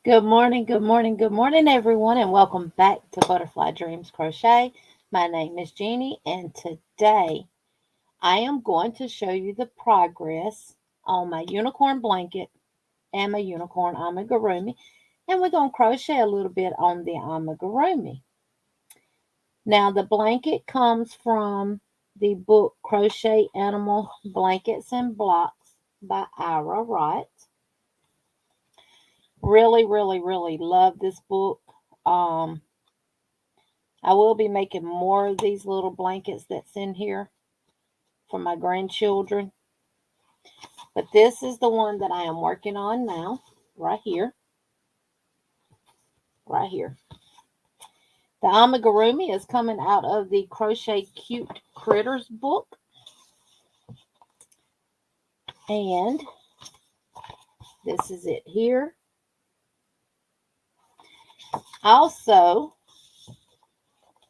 Good morning, good morning, good morning, everyone, and welcome back to Butterfly Dreams Crochet. My name is Jeannie, and today I am going to show you the progress on my unicorn blanket and my unicorn amigurumi, and we're going to crochet a little bit on the amigurumi. Now, the blanket comes from the book Crochet Animal Blankets and Blocks by Ira Rott. Really, really, really love this book. Um, I will be making more of these little blankets that's in here for my grandchildren. But this is the one that I am working on now, right here, right here. The amigurumi is coming out of the Crochet Cute Critters book. And this is it here. Also,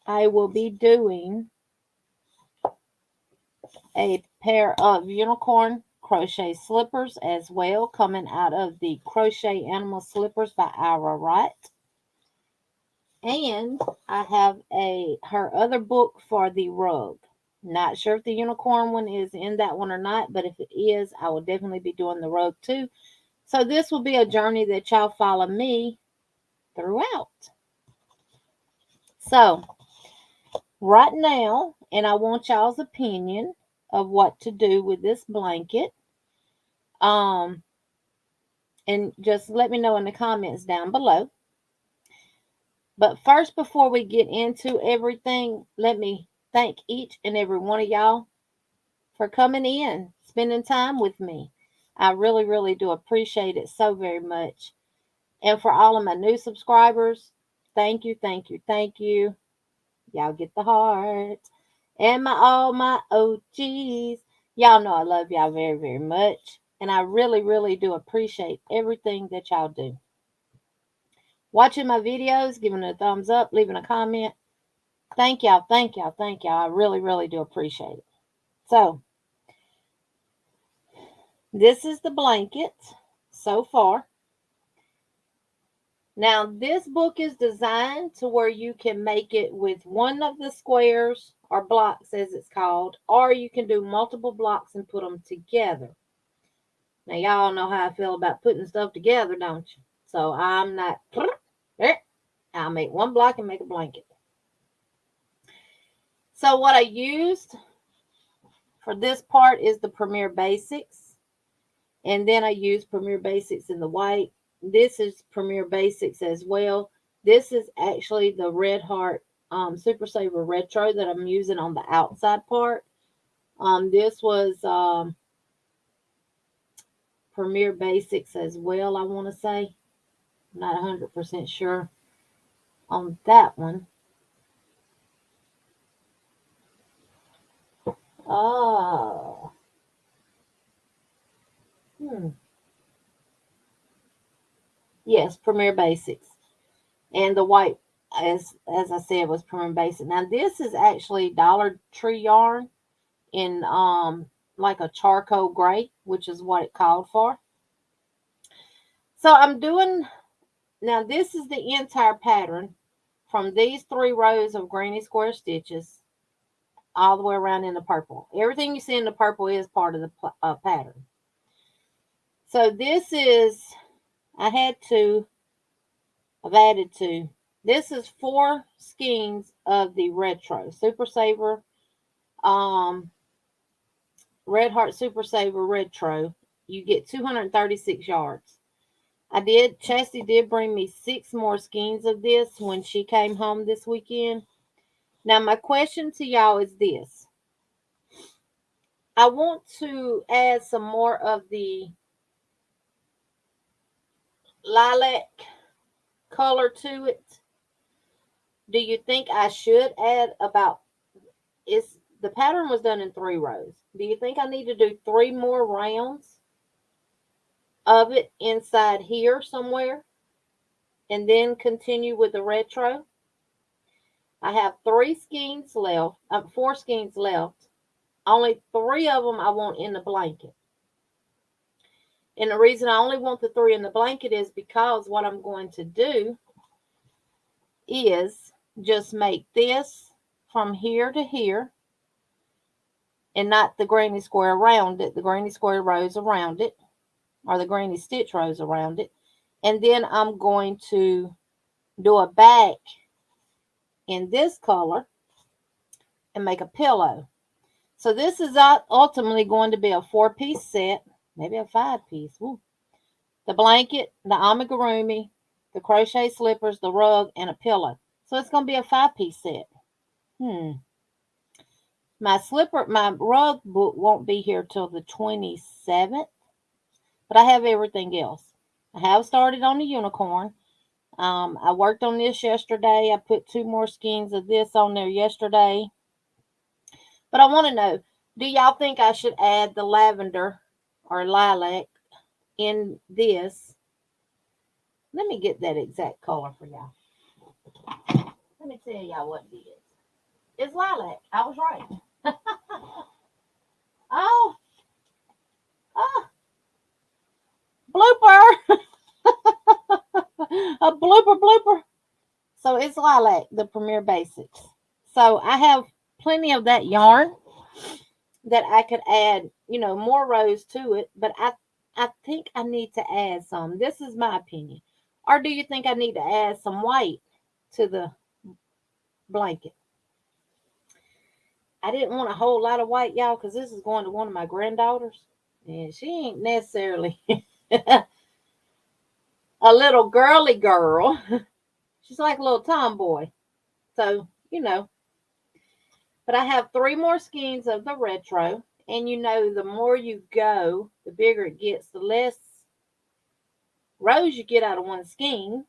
I will be doing a pair of unicorn crochet slippers as well, coming out of the Crochet Animal Slippers by Ira Wright. And I have her other book for the rug. Not sure if the unicorn one is in that one or not, but if it is, I will definitely be doing the rug too. So this will be a journey that y'all follow me throughout. So right now, and I want y'all's opinion of what to do with this blanket. Um, and just let me know in the comments down below. But first, before we get into everything, let me thank each and every one of y'all for coming in, spending time with me. I really, really do appreciate it so very much. And for all of my new subscribers, thank you, thank you, thank you. Y'all get the heart. And all my OGs, y'all know I love y'all very, very much. And I really, really do appreciate everything that y'all do. Watching my videos, giving a thumbs up, leaving a comment. Thank y'all, thank y'all, thank y'all. I really, really do appreciate it. So, this is the blanket so far. Now, this book is designed to where you can make it with one of the squares or blocks, as it's called, or you can do multiple blocks and put them together. Now, y'all know how I feel about putting stuff together, don't you? So, I'm not. I'll make one block and make a blanket. So, what I used for this part is the Premier Basics. And then I used Premier Basics in the white. This is Premier Basics as well. This is actually the Red Heart Super Saver Retro that I'm using on the outside part. This was Premier Basics as well, I want to say. I'm not 100% sure on that one. Oh. Yes, Premier Basics. And the white, as I said, was Premier Basic. Now this is actually Dollar Tree yarn in like a charcoal gray, which is what it called for. So I'm doing now this is the entire pattern from these 3 rows of granny square stitches all the way around in the purple. Everything you see in the purple is part of the pattern. So this is, I've added 2. This is 4 skeins of the retro Super Saver, Red Heart Super Saver Retro. You get 236 yards. Chastity did bring me 6 more skeins of this when she came home this weekend. Now, my question to y'all is this. I want to add some more of the lilac color to it. Do you think I should add the pattern was done in 3 rows. Do you think I need to do 3 more rounds of it inside here somewhere and then continue with the retro? I have 4 skeins left. Only 3 of them I want in the blanket. And the reason I only want the 3 in the blanket is because what I'm going to do is just make this from here to here and not the granny square around it. The granny square rows around it, or the granny stitch rows around it. And then I'm going to do a back in this color and make a pillow. So this is ultimately going to be a 4-piece set, maybe a 5-piece. Ooh. The blanket, the amigurumi, the crochet slippers, the rug, and a pillow. So it's going to be a 5-piece set. My rug book won't be here till the 27th, but I have everything else. I have started on the unicorn. I worked on this yesterday. I put 2 more skeins of this on there yesterday. But I want to know, do y'all think I should add the lavender or lilac in this? Let me get that exact color for y'all. Let me tell y'all what it is. It's lilac. I was right. Oh, blooper. A blooper. So it's lilac, the Premier Basics. So I have plenty of that yarn that I could add, more rows to it. But I think I need to add some. This is my opinion. Or do you think I need to add some white to the blanket? I didn't want a whole lot of white, y'all, because this is going to one of my granddaughters. And she ain't necessarily a little girly girl. She's like a little tomboy. So, But I have 3 more skeins of the retro. And the more you go, the bigger it gets, the less rows you get out of one skein.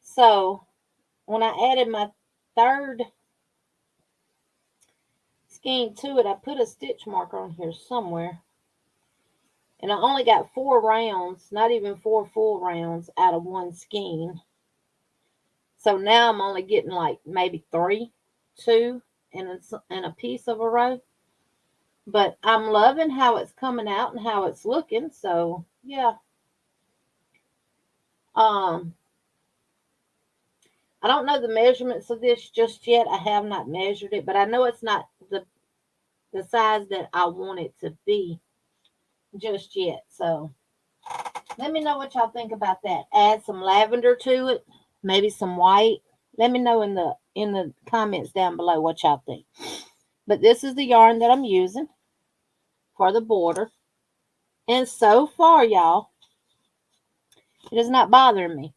So when I added my 3rd skein to it, I put a stitch marker on here somewhere. And I only got 4 rounds, not even 4 full rounds out of one skein. So now I'm only getting like maybe 3, 2, and a piece of a row. But I'm loving how it's coming out and how it's looking. So yeah. I don't know the measurements of this just yet. I have not measured it, but I know it's not the size that I want it to be just yet. So let me know what y'all think about that. Add some lavender to it, maybe some white. Let me know in the comments down below what y'all think. But this is the yarn that I'm using for the border. And so far, y'all, it is not bothering me.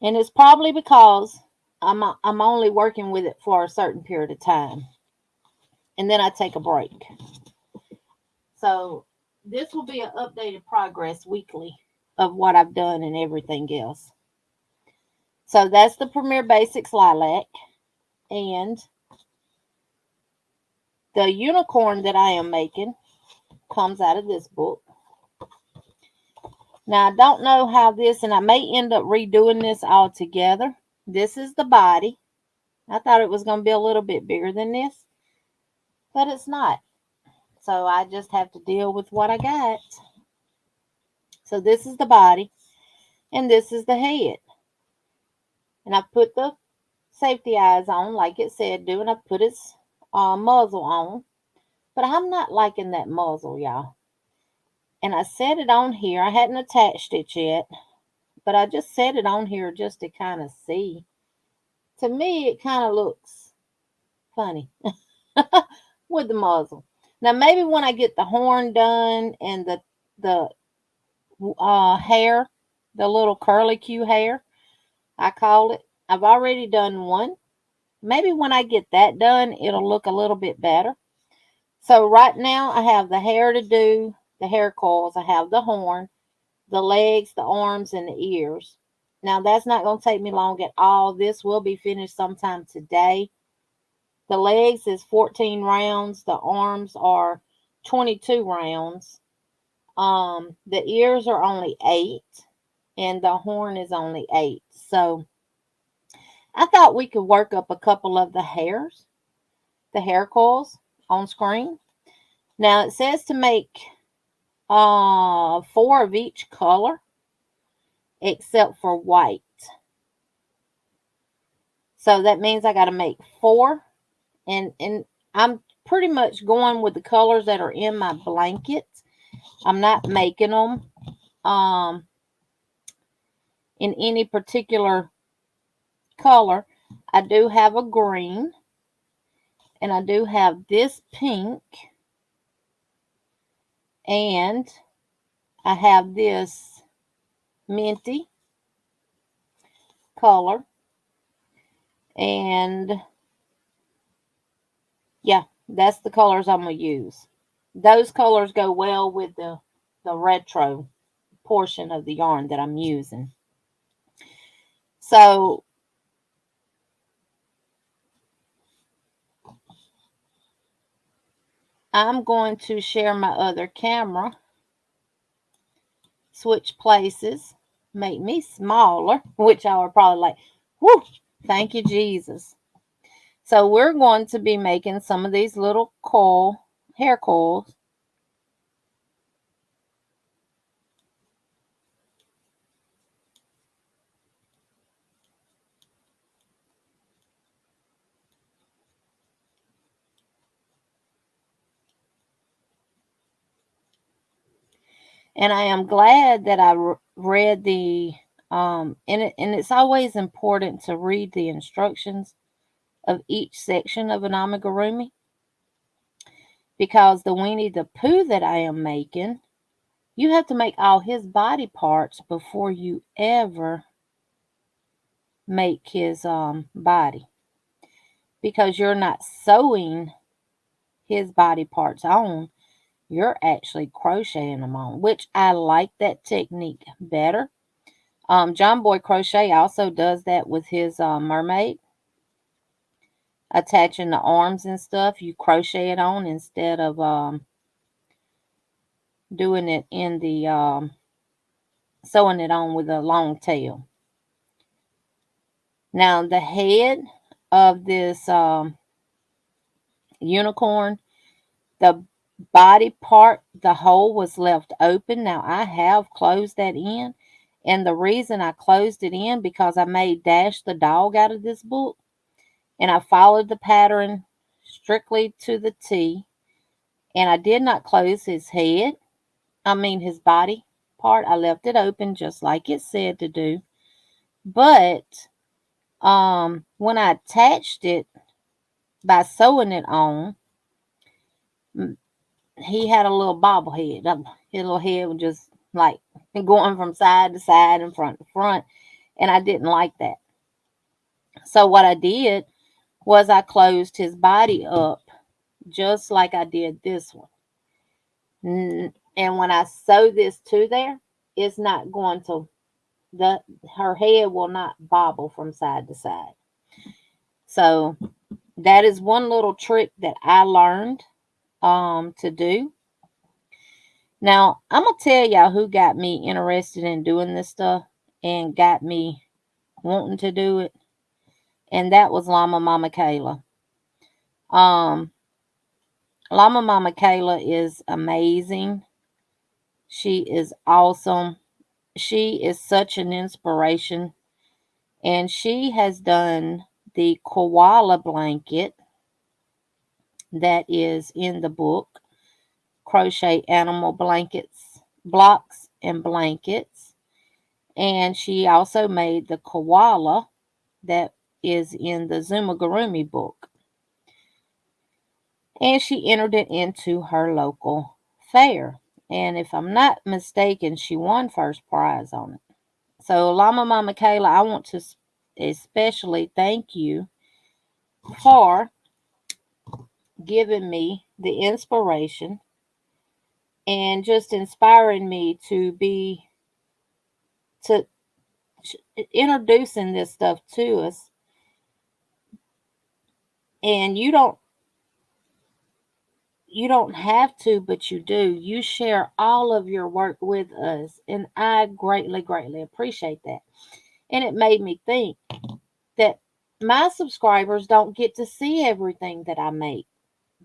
And it's probably because I'm only working with it for a certain period of time. And then I take a break. So this will be an updated progress weekly of what I've done and everything else. So that's the Premier Basics Lilac. And the unicorn that I am making comes out of this book. Now, I don't know how this, and I may end up redoing this all together. This is the body. I thought it was going to be a little bit bigger than this, but it's not. So I just have to deal with what I got. So this is the body, and this is the head. And I put the safety eyes on, like it said do, and I put its muzzle on. But I'm not liking that muzzle, y'all. And I set it on here. I hadn't attached it yet, but I just set it on here just to kind of see. To me, it kind of looks funny with the muzzle. Now, maybe when I get the horn done and the hair, the little curly Q hair, I call it. I've already done one. Maybe when I get that done, it'll look a little bit better. So right now, I have the hair to do, the hair coils. I have the horn, the legs, the arms, and the ears. Now, that's not going to take me long at all. This will be finished sometime today. The legs is 14 rounds. The arms are 22 rounds. The ears are only 8. And the horn is only 8. So, I thought we could work up a couple of the hairs, the hair coils on screen. Now, it says to make 4 of each color except for white. So that means I got to make 4, and I'm pretty much going with the colors that are in my blankets. I'm not making them in any particular color. I do have a green, and I do have this pink, and I have this minty color, and yeah, that's the colors I'm going to use. Those colors go well with the retro portion of the yarn that I'm using. So I'm going to share my other camera, switch places, make me smaller, which I were probably like, whoo, thank you, Jesus. So we're going to be making some of these little hair coils. And I am glad that I read the and it's always important to read the instructions of each section of an amigurumi, because the Winnie the Pooh that I am making, you have to make all his body parts before you ever make his body, because you're not sewing his body parts on, you're actually crocheting them on, which I like that technique better. John Boy Crochet also does that with his mermaid, attaching the arms and stuff. You crochet it on instead of doing it in the sewing it on with a long tail. Now the head of this unicorn, the body part, the hole was left open. Now I have closed that in, and the reason I closed it in because I made Dash the dog out of this book, and I followed the pattern strictly to the T, and I did not close his his body part. I left it open just like it said to do. But when I attached it by sewing it on, he had a little bobblehead. His little head was just like going from side to side and front to front, and I didn't like that. So what I did was I closed his body up just like I did this one. And when I sew this to there, it's not going to, her head will not bobble from side to side. So that is one little trick that I learned to do. Now, I'm going to tell y'all who got me interested in doing this stuff and got me wanting to do it. And that was Llama Mama Kayla. Llama Mama Kayla is amazing. She is awesome. She is such an inspiration. And she has done the koala blanket that is in the book, Crochet Animal Blankets, Blocks and Blankets. And she also made the koala that is in the Zumagurumi book. And she entered it into her local fair. And if I'm not mistaken, she won first prize on it. So, Llama Mama Kayla, I want to especially thank you for giving me the inspiration and just inspiring me to introducing this stuff to us. And you don't have to, but you do. You share all of your work with us, and I greatly appreciate that. And it made me think that my subscribers don't get to see everything that I make.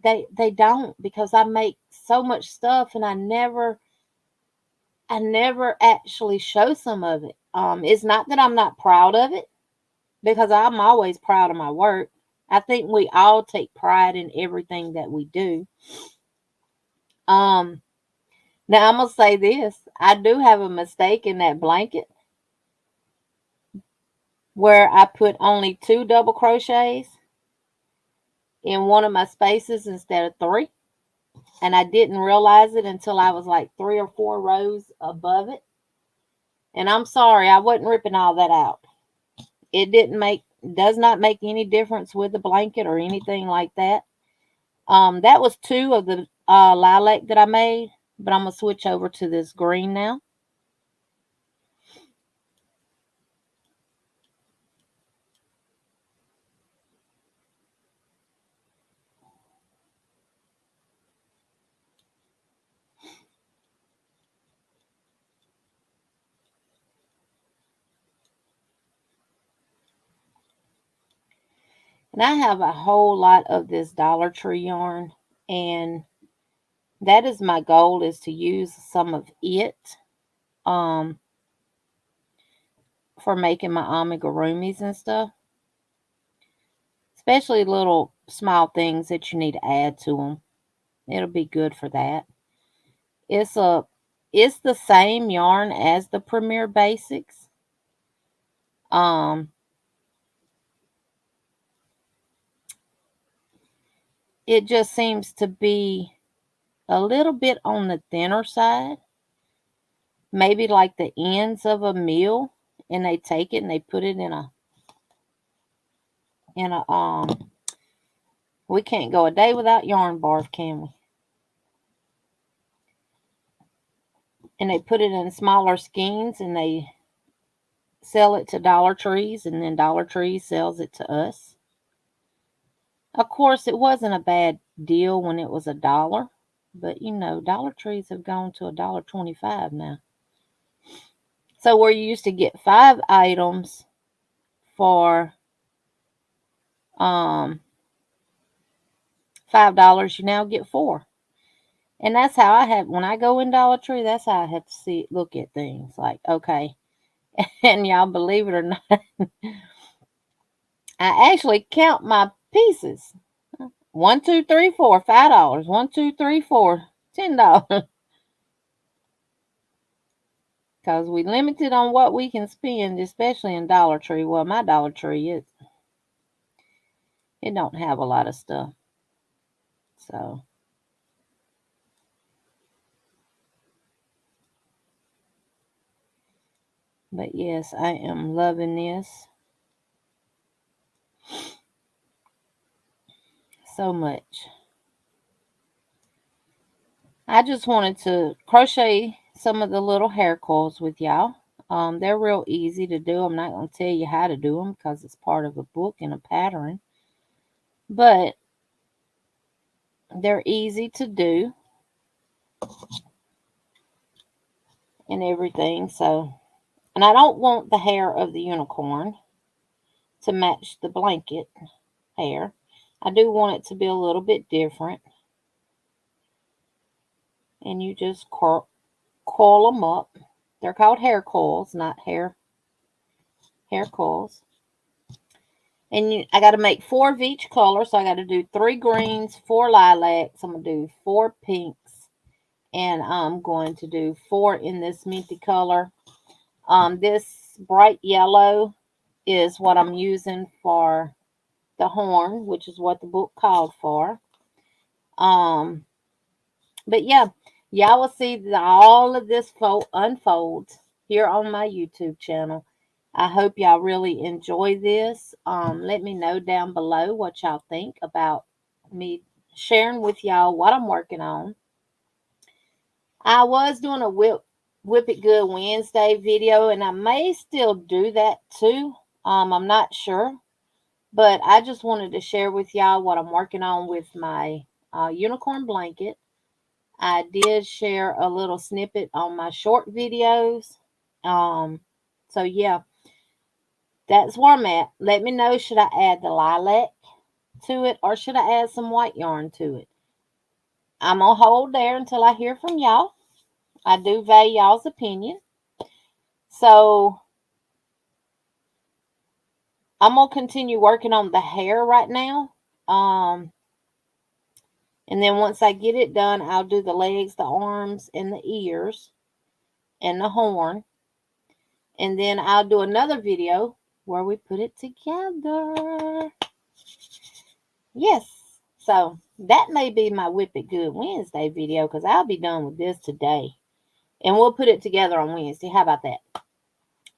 They don't, because I make so much stuff and I never I never actually show some of it. It's not that I'm not proud of it, because I'm always proud of my work. I think we all take pride in everything that we do. Um, Now I'm gonna say this: I do have a mistake in that blanket where I put only 2 double crochets in one of my spaces instead of 3, and I didn't realize it until I was like 3 or 4 rows above it. And I'm sorry, I wasn't ripping all that out. It does not make any difference with the blanket or anything like that. That was 2 of the lilac that I made, but I'm gonna switch over to this green now. And I have a whole lot of this Dollar Tree yarn, and that is my goal, is to use some of it um for making my amigurumis and stuff, especially little small things that you need to add to them. It'll be good for that. It's a it's the same yarn as the Premier Basics. Um it just seems to be a little bit on the thinner side, maybe like the ends of a meal, and they take it and they put it in a we can't go a day without yarn barf, can we? And they put it in smaller skeins and they sell it to Dollar Trees, and then Dollar Tree sells it to us. Of course, it wasn't a bad deal when it was $1, but Dollar Trees have gone to $1.25 now. So where you used to get 5 items for um $5, you now get 4. And that's how I have, when I go in Dollar Tree, that's how I have to look at things. Like, okay. And y'all, believe it or not, I actually count my pieces. 1, 2, 3, 4, $5. 1, 2, 3, 4, $10. Because we limited on what we can spend, especially in Dollar Tree. Well, my Dollar Tree, it don't have a lot of stuff. So, but yes, I am loving this so much. I just wanted to crochet some of the little hair coils with y'all. They're real easy to do. I'm not going to tell you how to do them because it's part of a book and a pattern. But they're easy to do and everything. So, and I don't want the hair of the unicorn to match the blanket hair. I do want it to be a little bit different. And you just coil them up. They're called hair coils, not hair coils. And I got to make 4 of each color. So I got to do 3 greens, 4 lilacs. I'm going to do 4 pinks. And I'm going to do 4 in this minty color. This bright yellow is what I'm using for the horn, which is what the book called for. But yeah, y'all will see all of this unfold here on my YouTube channel. I hope y'all really enjoy this. Let me know down below what y'all think about me sharing with y'all what I'm working on. I was doing a Whip It Good Wednesday video, and I may still do that too. I'm not sure. But I just wanted to share with y'all what I'm working on with my unicorn blanket. I did share a little snippet on my short videos. So yeah, that's where I'm at. Let me know, should I add the lilac to it or should I add some white yarn to it? I'm going to hold there until I hear from y'all. I do value y'all's opinion. So I'm going to continue working on the hair right now. And then once I get it done, I'll do the legs, the arms, and the ears, and the horn. And then I'll do another video where we put it together. Yes. So that may be my Whip It Good Wednesday video because I'll be done with this today. And we'll put it together on Wednesday. How about that?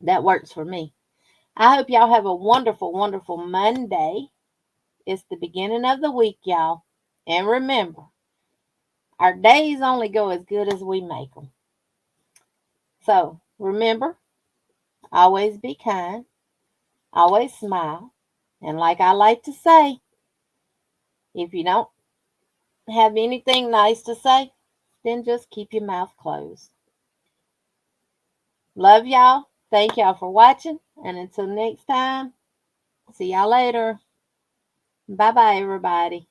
That works for me. I hope y'all have a wonderful, wonderful Monday. It's the beginning of the week, y'all. And remember, our days only go as good as we make them. So remember, always be kind, always smile. And like I like to say, if you don't have anything nice to say, then just keep your mouth closed. Love y'all. Thank y'all for watching. And until next time, see y'all later. Bye-bye, everybody.